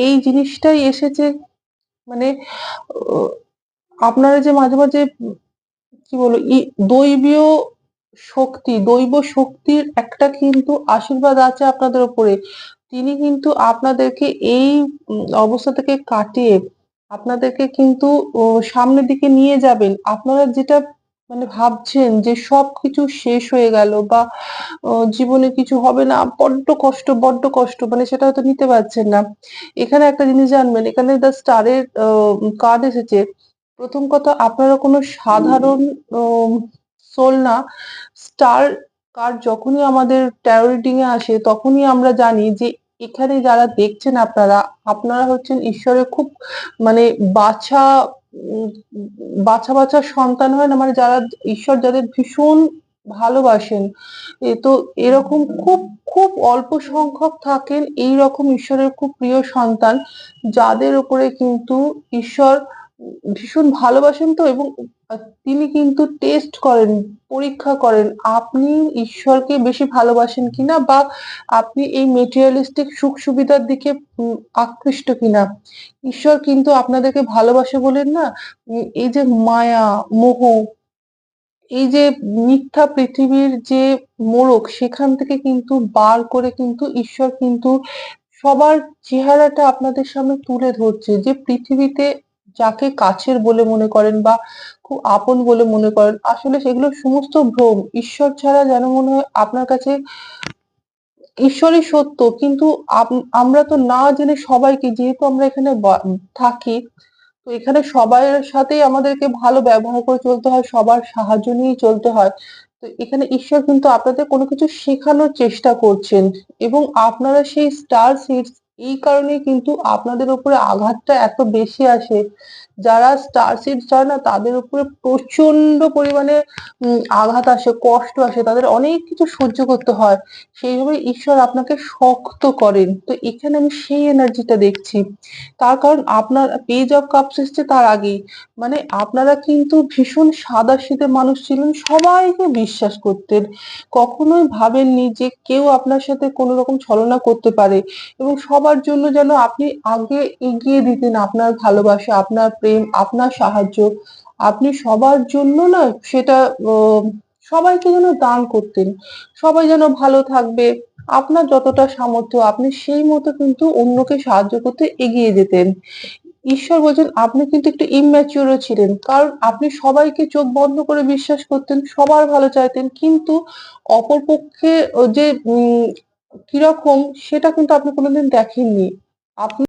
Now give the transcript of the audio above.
এই জিনিসটাই এসেছে মানে অ আপনারা যে মাঝে, মাঝে কি বলবো দৈবীয় দৈব শক্তির একটা কিন্তু আশীর্বাদ আছে আপনাদের উপরে। তিনি কিন্তু আপনাদেরকে এই অবস্থা থেকে কাটিয়ে আপনাদেরকে কিন্তু সামনের দিকে নিয়ে যাবেন। আপনারা যেটা ভাবছেন যে সবকিছু শেষ হয়ে গেল বা জীবনে কিছু হবে না, বড্ড কষ্ট সেটা হয়তো নিতে পারছেন না। এখানে একটা জিনিস জানবেন, এখানে দ্য স্টার এর কার্ড এসেছে। ১ম কথা আপনারা কোনো সাধারণ সোল না। স্টার কার্ড যখনই আমাদের ট্যারো রিডিং এ আসে তখনই আমরা জানি যে এখানে যারা দেখছেন আপনারা, আপনারা হচ্ছেন ঈশ্বরের খুব মানে বাছা উম বাছা সন্তান হয় না? যারা ঈশ্বর যাদের ভীষণ ভালোবাসেন। তো এরকম খুব, খুব অল্প সংখ্যক থাকেন এইরকম ঈশ্বরের খুব প্রিয় সন্তান, যাদের উপরে কিন্তু ঈশ্বর ভীষণ ভালোবাসেন তো এবং তিনি কিন্তু টেস্ট করেন, পরীক্ষা করেন আপনি ঈশ্বরকে বেশি ভালোবাসেন কিনা বা আপনি এই মেটেরিয়ালিস্টিক সুখ-সুবিধার দিকে আকৃষ্ট কিনা। ঈশ্বর কিন্তু আপনাদেরকে ভালোবাসে বলেন না এই যে মায়া, মোহ, এই যে মিথ্যা পৃথিবীর যে মোড়ক সেখান থেকে কিন্তু বার করে কিন্তু ঈশ্বর কিন্তু সবার চেহারাটা আপনাদের সামনে তুলে ধরছে যে পৃথিবীতে যাকে কাছের বলে মনে করেন বা খুব আপন বলে মনে করেন আসলে সেগুলো সমস্ত ভ্রম। ঈশ্বর ছাড়া যেন মনে হয় আপনার কাছে ঈশ্বরই সত্য কিন্তু আমরা তো না জেনে সবাইকে যেহেতু আমরা এখানে থাকি তো এখানে সবার সাথেই আমাদেরকে ভালো ব্যবহার করে চলতে হয়, সবার সাহায্য নিয়েই চলতে হয়। তো এখানে ঈশ্বর কিন্তু আপনাদের কোনো কিছু শেখানোর চেষ্টা করছেন এবং আপনারা সেই স্টার সিডস এই কারণেই কিন্তু আপনাদের উপরে আঘাতটা এত বেশি আসে। যারা স্টার সিডস হয় না তাদের উপরে প্রচন্ড পরিমাণে আঘাত আসে, কষ্ট আসে, তাদের অনেক কিছু সহ্য করতে হয়। সেইভাবে ঈশ্বর আপনাকে শক্ত করেন। তো এখানে আমি সেই এনার্জিটা দেখছি। তার কারণ আপনার পেজ অফ কাপস এসছে তার আগেই। আপনারা কিন্তু ভীষণ সাদাসিধে মানুষ ছিলেন। সবাইকে বিশ্বাস করতেন। কখনোই ভাবেননি যে কেউ আপনার সাথে কোন রকম ছলনা করতে পারে এবং সবার জন্য যেন আপনি আগে এগিয়ে দিতেন আপনার ভালোবাসা, আপনার প্রেম, আপনার সাহায্য। আপনি সবার জন্য না সেটা অ সবাইকে যেন দান করতেন। সবাই যেন ভালো থাকবে। আপনার যতটা সামর্থ্য আপনি সেই মতো কিন্তু অন্যকে সাহায্য করতে এগিয়ে যেতেন। ঈশ্বর বলছেন আপনি কিন্তু একটু immature ও ছিলেন। কারণ আপনি সবাইকে চোখ বন্ধ করে বিশ্বাস করতেন, সবার ভালো চাইতেন। কিন্তু অপরপক্ষে যে কিরকম সেটা কিন্তু আপনি কোনদিন দেখেননি। আপনি